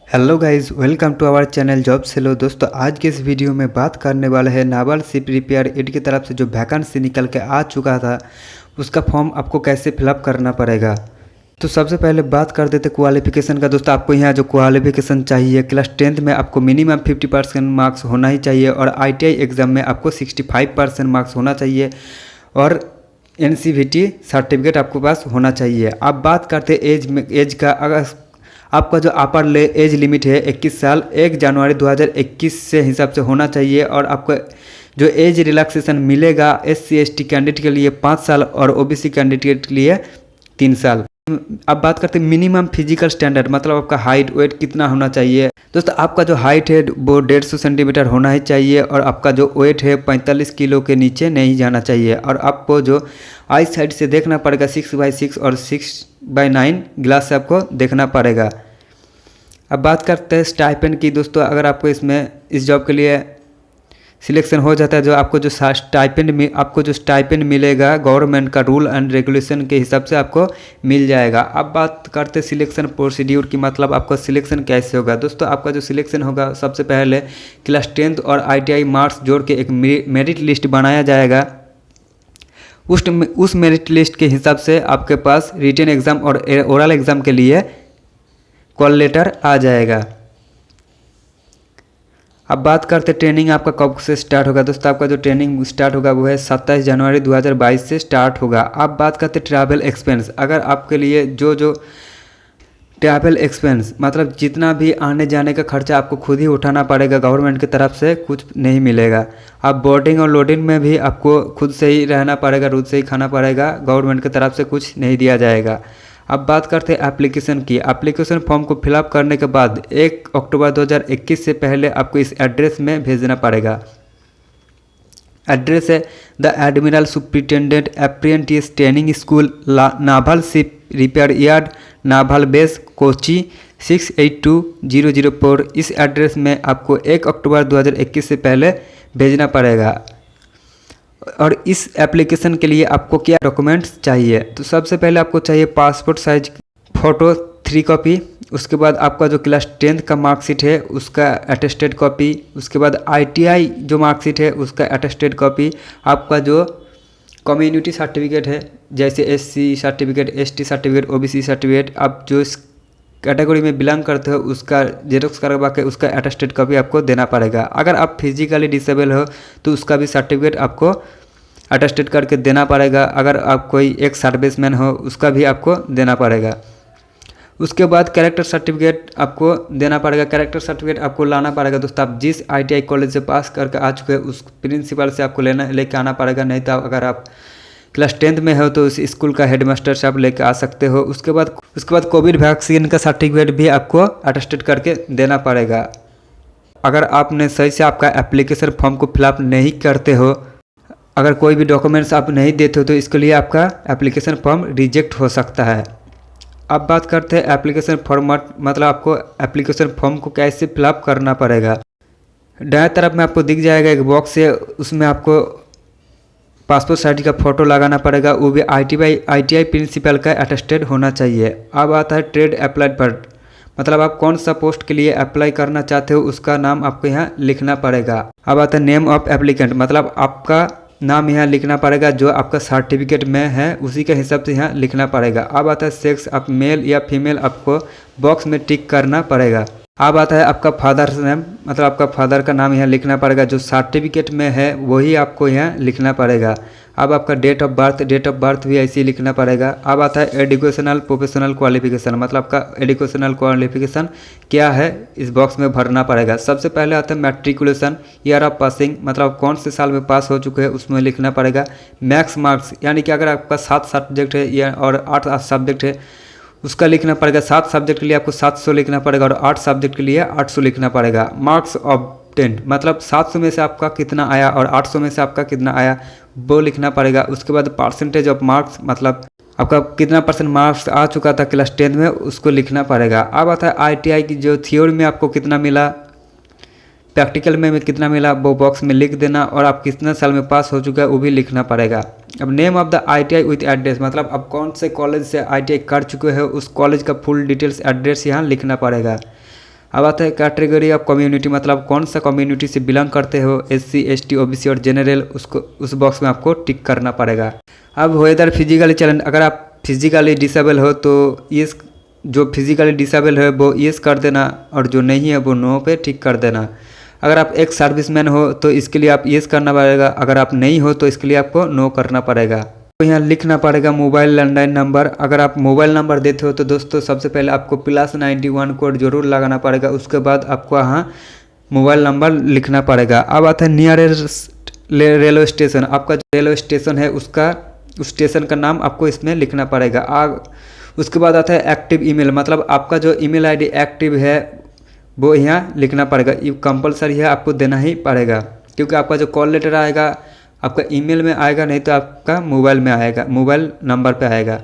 Hello guys, welcome to our channel Job Cello. दोस्तों, आज के इस वीडियो में बात करने वाले हैं नावल शिप रिपेयर एड की तरफ से जो वैकेंसी निकल के आ चुका था उसका फॉर्म आपको कैसे फिलअप करना पड़ेगा। तो सबसे पहले बात कर देते क्वालिफिकेशन का। दोस्तों, आपको यहाँ जो क्वालिफिकेशन चाहिए, क्लास 10th में आपको मिनिमम 50% मार्क्स होना ही चाहिए और ITI एग्ज़ाम में आपको 65% मार्क्स होना चाहिए और NCVT सर्टिफिकेट आपके पास होना चाहिए। अब बात करते एज का। अगर आपका जो अपर एज लिमिट है 21 साल 1 जनवरी 2021 से हिसाब से होना चाहिए और आपको जो एज रिलैक्सेशन मिलेगा SC ST कैंडिडेट के लिए 5 साल और OBC कैंडिडेट के लिए 3 साल। अब बात करते हैं मिनिमम फिजिकल स्टैंडर्ड, मतलब आपका हाइट वेट कितना होना चाहिए। दोस्तों, आपका जो हाइट है वो 150 सेंटीमीटर होना ही चाहिए और आपका जो वेट है 45 किलो के नीचे नहीं जाना चाहिए और आपको जो आई साइड से देखना पड़ेगा 6/6 और 6/9 ग्लास से आपको देखना पड़ेगा। अब बात करते हैं स्टाइपेंड की। दोस्तों, अगर आपको इस जॉब के लिए सिलेक्शन हो जाता है, जो आपको जो स्टाइपेंड मिलेगा गवर्नमेंट का रूल एंड रेगुलेशन के हिसाब से आपको मिल जाएगा। अब बात करते सिलेक्शन प्रोसीड्यूर की, मतलब आपका सिलेक्शन कैसे होगा। दोस्तों, आपका जो सिलेक्शन होगा सबसे पहले क्लास 10th और ITI मार्क्स जोड़ के एक मेरिट लिस्ट बनाया जाएगा। उस मेरिट लिस्ट के हिसाब से आपके पास रिटन एग्ज़ाम और ओरल एग्ज़ाम के लिए कॉल लेटर आ जाएगा। अब बात करते ट्रेनिंग आपका कब से स्टार्ट होगा। दोस्तों, आपका जो ट्रेनिंग स्टार्ट होगा वो है 27 जनवरी 2022 से स्टार्ट होगा। अब बात करते ट्रैवल एक्सपेंस। अगर आपके लिए जो ट्रैवल एक्सपेंस मतलब जितना भी आने जाने का खर्चा आपको खुद ही उठाना पड़ेगा, गवर्नमेंट की तरफ से कुछ नहीं मिलेगा। अब बोर्डिंग और लोडिंग में भी आपको खुद से ही रहना पड़ेगा, रोज से ही खाना पड़ेगा, गवर्नमेंट की तरफ से कुछ नहीं दिया जाएगा। अब बात करते हैं एप्लीकेशन की। एप्लीकेशन फॉर्म को फिलअप करने के बाद 1 अक्टूबर 2021 से पहले आपको इस एड्रेस में भेजना पड़ेगा। एड्रेस है the admiral superintendent apprentice training school, novel ship repair yard, novel base, Kochi 682004। इस एड्रेस में आपको 1 अक्टूबर 2021 से पहले भेजना पड़ेगा। और इस एप्लीकेशन के लिए आपको क्या डॉक्यूमेंट्स चाहिए, तो सबसे पहले आपको चाहिए पासपोर्ट साइज फ़ोटो 3 कॉपी, उसके बाद आपका जो क्लास 10th का मार्कशीट है उसका अटेस्टेड कॉपी, उसके बाद ITI जो मार्कशीट है उसका अटेस्टेड कॉपी, आपका जो कम्युनिटी सर्टिफिकेट है जैसे SC certificate, ST certificate, OBC certificate, आप जो इस कैटेगरी में बिलोंग करते हो उसका जेरोक्स करवा के उसका अटेस्टेड कॉपी आपको देना पड़ेगा। अगर आप फिजिकली डिसेबल हो तो उसका भी सर्टिफिकेट आपको अटेस्टेड करके देना पड़ेगा। अगर आप कोई एक सर्विसमैन हो उसका भी आपको देना पड़ेगा। उसके बाद कैरेक्टर सर्टिफिकेट आपको देना पड़ेगा। कैरेक्टर सर्टिफिकेट आपको लाना पड़ेगा। दोस्तों, आप जिस ITI कॉलेज से पास करके आ चुके हैं उस प्रिंसिपल से आपको लेके आना पड़ेगा, नहीं तो अगर आप क्लास 10th में हो तो उस स्कूल का हेडमास्टर से आप लेकर आ सकते हो। उसके बाद कोविड वैक्सीन का सर्टिफिकेट भी आपको अटेस्टेड करके देना पड़ेगा। अगर आपने सही से आपका एप्लीकेशन फॉर्म को फिलअप नहीं करते हो, अगर कोई भी डॉक्यूमेंट्स आप नहीं देते हो तो इसके लिए आपका एप्लीकेशन फॉर्म रिजेक्ट हो सकता है। अब बात करते हैं एप्लीकेशन फॉर्मेट, मतलब आपको एप्लीकेशन फॉर्म को कैसे फिलअप करना पड़ेगा। दाएं तरफ में आपको दिख जाएगा एक बॉक्स है, उसमें आपको पासपोर्ट साइज का फ़ोटो लगाना पड़ेगा, वो भी ITI प्रिंसिपल का अटेस्टेड होना चाहिए। अब आता है ट्रेड अप्लाइड पर, मतलब आप कौन सा पोस्ट के लिए अप्लाई करना चाहते हो उसका नाम आपको यहाँ लिखना पड़ेगा। अब आता है नेम ऑफ एप्लीकेंट, मतलब आपका नाम यहाँ लिखना पड़ेगा, जो आपका सर्टिफिकेट में है उसी के हिसाब से यहाँ लिखना पड़ेगा। अब आता है सेक्स, आप मेल या फीमेल आपको बॉक्स में टिक करना पड़ेगा। अब आता है आपका फादर्स नेम, मतलब आपका फादर का नाम यहाँ लिखना पड़ेगा, जो सर्टिफिकेट में है वही आपको यहाँ लिखना पड़ेगा। अब आपका डेट ऑफ बर्थ भी ऐसे ही लिखना पड़ेगा। अब आता है एजुकेशनल प्रोफेशनल क्वालिफिकेशन, मतलब आपका एजुकेशनल क्वालिफिकेशन क्या है इस बॉक्स में भरना पड़ेगा। सबसे पहले आता है मैट्रिकुलेशन, ईयर ऑफ पासिंग, मतलब कौन से साल में पास हो चुके हैं उसमें लिखना पड़ेगा। मैक्स मार्क्स, यानी कि अगर आपका 7 सब्जेक्ट है या और 8 सब्जेक्ट है उसका लिखना पड़ेगा। 7 सब्जेक्ट के लिए आपको 700 लिखना पड़ेगा और 8 सब्जेक्ट के लिए 800 लिखना पड़ेगा। मार्क्स ऑब्टेन्ड, मतलब 700 में से आपका कितना आया और 800 में से आपका कितना आया वो लिखना पड़ेगा। उसके बाद परसेंटेज ऑफ मार्क्स, मतलब आपका कितना % मार्क्स आ चुका था क्लास 10th में उसको लिखना पड़ेगा। अब आता है ITI की जो थ्योरी में आपको कितना मिला, प्रैक्टिकल में कितना मिला वो बॉक्स में लिख देना और आप कितना साल में पास हो चुका है वो भी लिखना पड़ेगा। अब name of the ITI with address, मतलब आप कौन से कॉलेज से ITI कर चुके हैं उस कॉलेज का फुल डिटेल्स एड्रेस यहाँ लिखना पड़ेगा। अब आता है कैटेगरी ऑफ कम्युनिटी, मतलब कौन सा कम्युनिटी से बिलोंग करते हो, SC ST OBC और जनरल, उसको उस बॉक्स में आपको टिक करना पड़ेगा। अब वेदर फिजिकली चैलेंज, अगर आप फिजिकली डिसेबल हो तो ये जो फिजिकली डिसेबल है वो येस कर देना और जो नहीं है वो नो पे टिक कर देना। अगर आप एक सर्विसमैन हो तो इसके लिए आप येस करना पड़ेगा, अगर आप नहीं हो तो इसके लिए आपको नो करना पड़ेगा। तो यहाँ लिखना पड़ेगा मोबाइल लैंडलाइन नंबर। अगर आप मोबाइल नंबर देते हो तो दोस्तों सबसे पहले आपको +91 कोड जरूर लगाना पड़ेगा, उसके बाद आपको यहाँ मोबाइल नंबर लिखना पड़ेगा। अब आता है नियरेस्ट रेलवे स्टेशन, आपका जो रेलवे स्टेशन है उसका उस स्टेशन का नाम आपको इसमें लिखना पड़ेगा। उसके बाद आता है एक्टिव ईमेल, मतलब आपका जो ईमेल आईडी एक्टिव है वो यहाँ लिखना पड़ेगा। ये कंपलसरी है, आपको देना ही पड़ेगा, क्योंकि आपका जो कॉल लेटर आएगा आपका ईमेल में आएगा, नहीं तो आपका मोबाइल में आएगा, मोबाइल नंबर पे आएगा।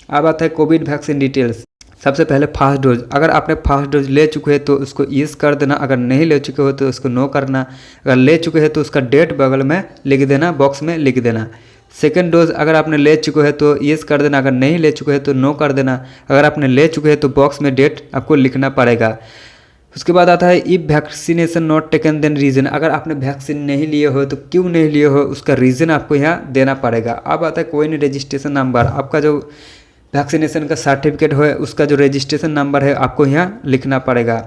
अब आता है कोविड वैक्सीन डिटेल्स। सबसे पहले फर्स्ट डोज, अगर आपने फर्स्ट डोज ले चुके हैं तो उसको यस कर देना, अगर नहीं ले चुके हो तो उसको नो करना, अगर ले चुके हैं तो उसका डेट बगल में लिख देना, बॉक्स में लिख देना। सेकेंड डोज अगर आपने ले चुके हैं तो यस कर देना, अगर नहीं ले चुके हैं तो नो कर देना, अगर आपने ले चुके हैं तो बॉक्स में डेट आपको लिखना पड़ेगा। उसके बाद आता है if vaccination not taken then reason, अगर आपने वैक्सीन नहीं लिए हो तो क्यों नहीं लिए हो उसका रीज़न आपको यहाँ देना पड़ेगा। अब आता है कोविन रजिस्ट्रेशन नंबर, आपका जो वैक्सीनेशन का सर्टिफिकेट है उसका जो रजिस्ट्रेशन नंबर है आपको यहाँ लिखना पड़ेगा।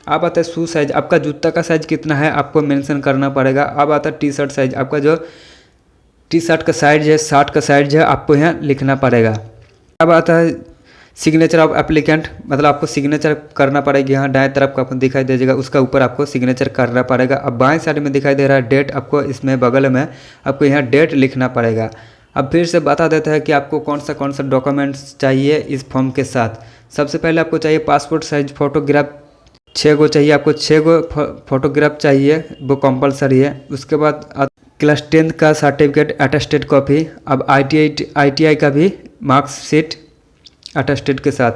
अब आता है शू साइज, आपका जूता का साइज़ कितना है आपको मेंशन करना पड़ेगा। अब आता है टी शर्ट साइज, आपका जो टी शर्ट का साइज है, शर्ट का साइज है, आपको यहाँ लिखना पड़ेगा। अब आता है सिग्नेचर ऑफ एप्लीकेंट, मतलब आपको सिग्नेचर करना पड़ेगा। यहाँ दाएं तरफ का आपको दिखाई दे जाएगा, उसका ऊपर आपको सिग्नेचर करना पड़ेगा। अब बाएं साइड में दिखाई दे रहा है डेट, आपको इसमें बगल में आपको यहाँ डेट लिखना पड़ेगा। अब फिर से बता देता है कि आपको कौन सा डॉक्यूमेंट्स चाहिए इस फॉर्म के साथ। सबसे पहले आपको चाहिए पासपोर्ट साइज फोटोग्राफ 6 गो चाहिए, आपको 6 गो फोटोग्राफ चाहिए, वो कंपलसरी है। उसके बाद क्लास 10 का सर्टिफिकेट अटेस्टेड कॉपी, अब ITI का भी मार्कशीट अटेस्टेड के साथ।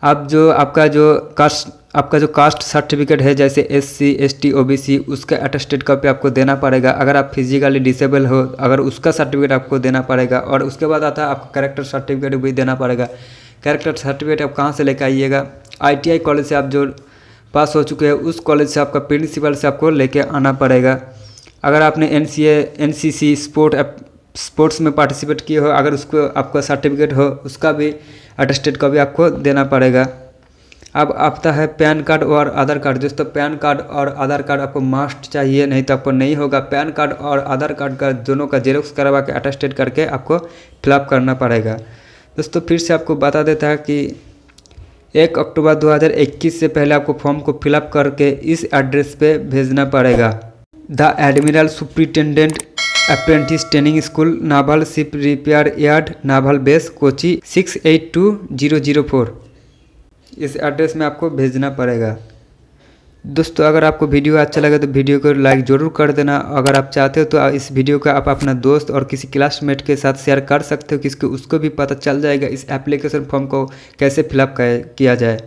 अब जो आपका जो कास्ट सर्टिफिकेट है जैसे SC ST OBC उसका अटेस्टेड कॉपी आपको देना पड़ेगा। अगर आप फिजिकली डिसेबल हो अगर उसका सर्टिफिकेट आपको देना पड़ेगा। और उसके बाद आता है आपको कैरेक्टर सर्टिफिकेट भी देना पड़ेगा। कैरेक्टर सर्टिफिकेट आप कहाँ से लेकर आइएगा, ITI कॉलेज से आप जो पास हो चुके हैं उस कॉलेज से आपका प्रिंसिपल से आपको लेके आना पड़ेगा। अगर आपने NCC स्पोर्ट्स में पार्टिसिपेट किए हो, अगर उसको आपका सर्टिफिकेट हो उसका भी अटेस्टेड का भी आपको देना पड़ेगा। अब आता है पैन कार्ड और आधार कार्ड। दोस्तों पैन कार्ड और आधार कार्ड आपको मस्ट चाहिए, नहीं तो आपको नहीं होगा। पैन कार्ड और आधार कार्ड का दोनों का जेरोक्स करवा के अटेस्टेड करके आपको फिलअप करना पड़ेगा। दोस्तों फिर से आपको बता देता है कि 1 अक्टूबर 2021 से पहले आपको फॉर्म को फिलअप करके इस एड्रेस पे भेजना पड़ेगा। The admiral superintendent apprentice training school, novel ship repair yard, novel base, Kochi 682004। इस एड्रेस में आपको भेजना पड़ेगा। दोस्तों अगर आपको वीडियो अच्छा लगे तो वीडियो को लाइक ज़रूर कर देना। अगर आप चाहते हो तो इस वीडियो को आप अपना दोस्त और किसी क्लासमेट के साथ शेयर कर सकते हो, किसको उसको भी पता चल जाएगा इस एप्लीकेशन फॉर्म को कैसे फिलअप किया जाए।